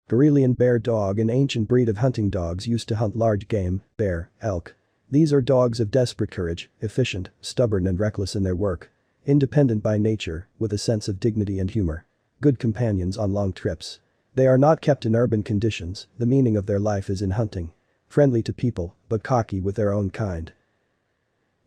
Karelian Bear Dog, an ancient breed of hunting dogs used to hunt large game, bear, elk. These are dogs of desperate courage, efficient, stubborn and reckless in their work. Independent by nature, with a sense of dignity and humor. Good companions on long trips. They are not kept in urban conditions, the meaning of their life is in hunting. Friendly to people, but cocky with their own kind.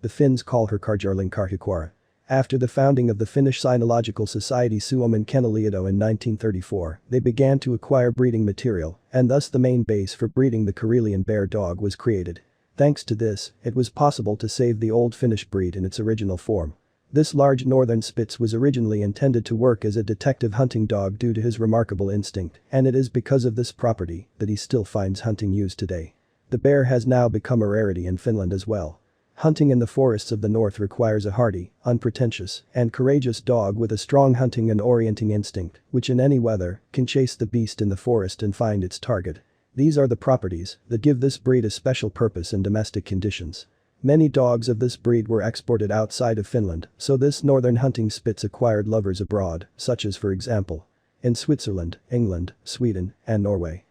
The Finns call her Karelian Karhuquara. After the founding of the Finnish Cynological Society Suomen Kennelliitto in 1934, they began to acquire breeding material, and thus the main base for breeding the Karelian Bear Dog was created. Thanks to this, it was possible to save the old Finnish breed in its original form. This large northern Spitz was originally intended to work as a detective hunting dog due to his remarkable instinct, and it is because of this property that he still finds hunting used today. The bear has now become a rarity in Finland as well. Hunting in the forests of the north requires a hardy, unpretentious, and courageous dog with a strong hunting and orienting instinct, which in any weather, can chase the beast in the forest and find its target. These are the properties that give this breed a special purpose in domestic conditions. Many dogs of this breed were exported outside of Finland, so this northern hunting Spitz acquired lovers abroad, such as for example, in Switzerland, England, Sweden, and Norway.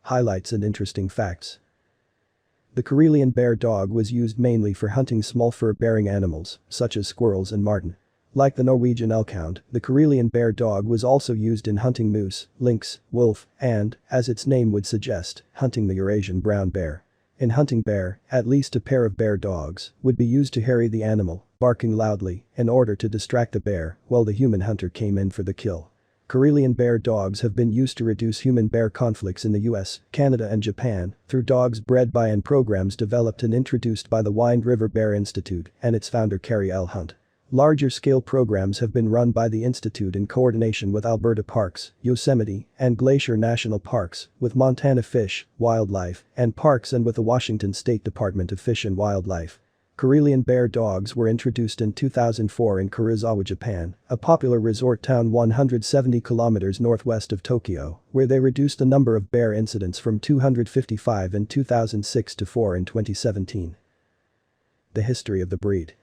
Highlights and interesting facts. The Karelian Bear Dog was used mainly for hunting small fur-bearing animals, such as squirrels and marten. Like the Norwegian elkhound, the Karelian Bear Dog was also used in hunting moose, lynx, wolf, and, as its name would suggest, hunting the Eurasian brown bear. In hunting bear, at least a pair of bear dogs would be used to harry the animal, barking loudly, in order to distract the bear while the human hunter came in for the kill. Karelian Bear Dogs have been used to reduce human-bear conflicts in the US, Canada and Japan through dogs bred by and programs developed and introduced by the Wind River Bear Institute and its founder Carrie L. Hunt. Larger-scale programs have been run by the institute in coordination with Alberta Parks, Yosemite, and Glacier National Parks, with Montana Fish, Wildlife, and Parks and with the Washington State Department of Fish and Wildlife. Karelian Bear Dogs were introduced in 2004 in Kurosawa, Japan, a popular resort town 170 kilometers northwest of Tokyo, where they reduced the number of bear incidents from 255 in 2006 to 4 in 2017. The history of the breed.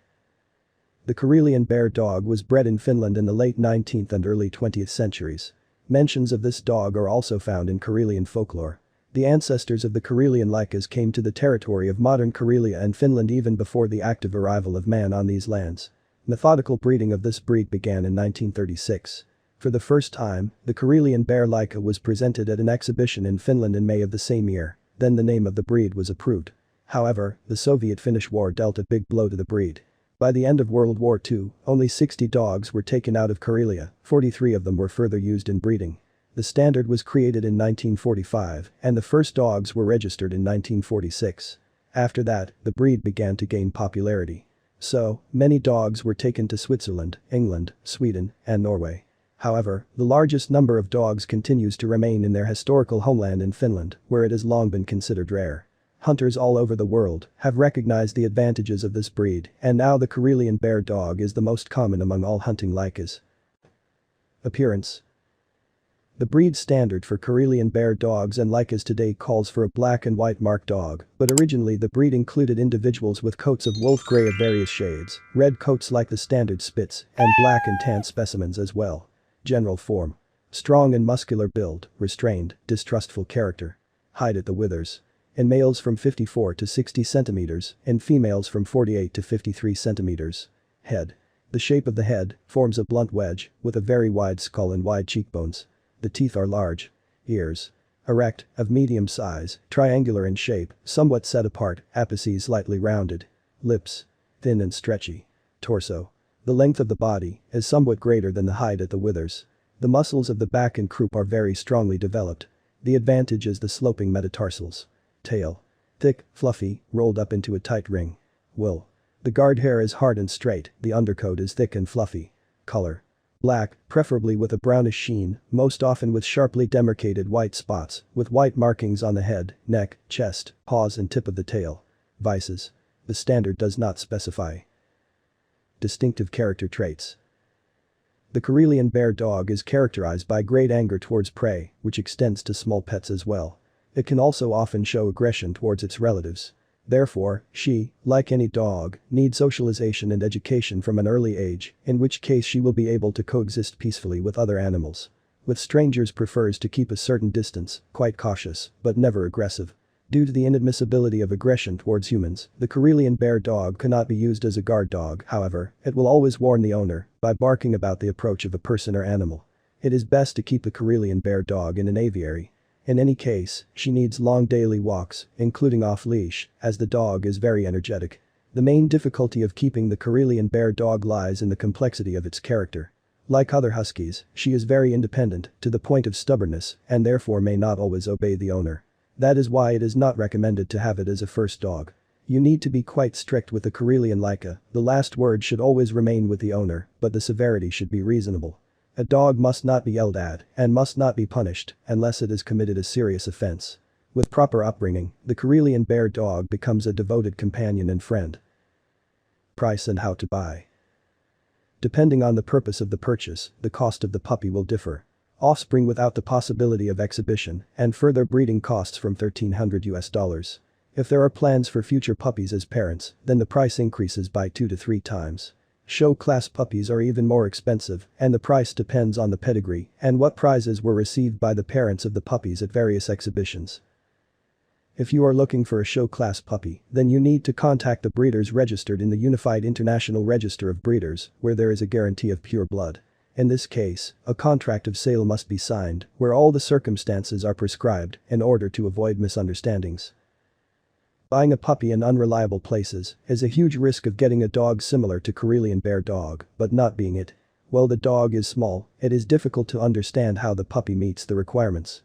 The Karelian Bear Dog was bred in Finland in the late 19th and early 20th centuries. Mentions of this dog are also found in Karelian folklore. The ancestors of the Karelian Laikas came to the territory of modern Karelia and Finland even before the active arrival of man on these lands. Methodical breeding of this breed began in 1936. For the first time, the Karelian Bear Laika was presented at an exhibition in Finland in May of the same year, then the name of the breed was approved. However, the Soviet-Finnish war dealt a big blow to the breed. By the end of World War II, only 60 dogs were taken out of Karelia, 43 of them were further used in breeding. The standard was created in 1945, and the first dogs were registered in 1946. After that, the breed began to gain popularity. So, many dogs were taken to Switzerland, England, Sweden, and Norway. However, the largest number of dogs continues to remain in their historical homeland in Finland, where it has long been considered rare. Hunters all over the world have recognized the advantages of this breed, and now the Karelian Bear Dog is the most common among all hunting Laikas. Appearance. The breed standard for Karelian Bear Dogs and Laikas today calls for a black and white marked dog, but originally the breed included individuals with coats of wolf gray of various shades, red coats like the standard Spitz, and black and tan specimens as well. General form. Strong and muscular build, restrained, distrustful character. Height at the withers. In males from 54 to 60 centimeters, in females from 48 to 53 centimeters. Head. The shape of the head forms a blunt wedge with a very wide skull and wide cheekbones. The teeth are large. Ears. Erect, of medium size, triangular in shape, somewhat set apart, apices slightly rounded. Lips. Thin and stretchy. Torso. The length of the body is somewhat greater than the height at the withers. The muscles of the back and croup are very strongly developed. The advantage is the sloping metatarsals. Tail. Thick, fluffy, rolled up into a tight ring. Wool. The guard hair is hard and straight, the undercoat is thick and fluffy. Color. Black, preferably with a brownish sheen, most often with sharply demarcated white spots, with white markings on the head, neck, chest, paws and tip of the tail. Vices. The standard does not specify. Distinctive character traits. The Karelian Bear Dog is characterized by great anger towards prey, which extends to small pets as well. It can also often show aggression towards its relatives. Therefore, she, like any dog, needs socialization and education from an early age, in which case she will be able to coexist peacefully with other animals. With strangers prefers to keep a certain distance, quite cautious, but never aggressive. Due to the inadmissibility of aggression towards humans, the Karelian Bear Dog cannot be used as a guard dog, however, it will always warn the owner by barking about the approach of a person or animal. It is best to keep a Karelian Bear Dog in an aviary. In any case, she needs long daily walks, including off-leash, as the dog is very energetic. The main difficulty of keeping the Karelian Bear Dog lies in the complexity of its character. Like other huskies, she is very independent, to the point of stubbornness, and therefore may not always obey the owner. That is why it is not recommended to have it as a first dog. You need to be quite strict with the Karelian Laika, the last word should always remain with the owner, but the severity should be reasonable. A dog must not be yelled at, and must not be punished, unless it has committed a serious offense. With proper upbringing, the Karelian Bear Dog becomes a devoted companion and friend. Price and how to buy. Depending on the purpose of the purchase, the cost of the puppy will differ. Offspring without the possibility of exhibition, and further breeding costs from $1,300 US. If there are plans for future puppies as parents, then the price increases by 2 to 3 times. Show-class puppies are even more expensive, and the price depends on the pedigree and what prizes were received by the parents of the puppies at various exhibitions. If you are looking for a show-class puppy, then you need to contact the breeders registered in the Unified International Register of Breeders, where there is a guarantee of pure blood. In this case, a contract of sale must be signed, where all the circumstances are prescribed, in order to avoid misunderstandings. Buying a puppy in unreliable places is a huge risk of getting a dog similar to Karelian Bear Dog, but not being it. While the dog is small, it is difficult to understand how the puppy meets the requirements.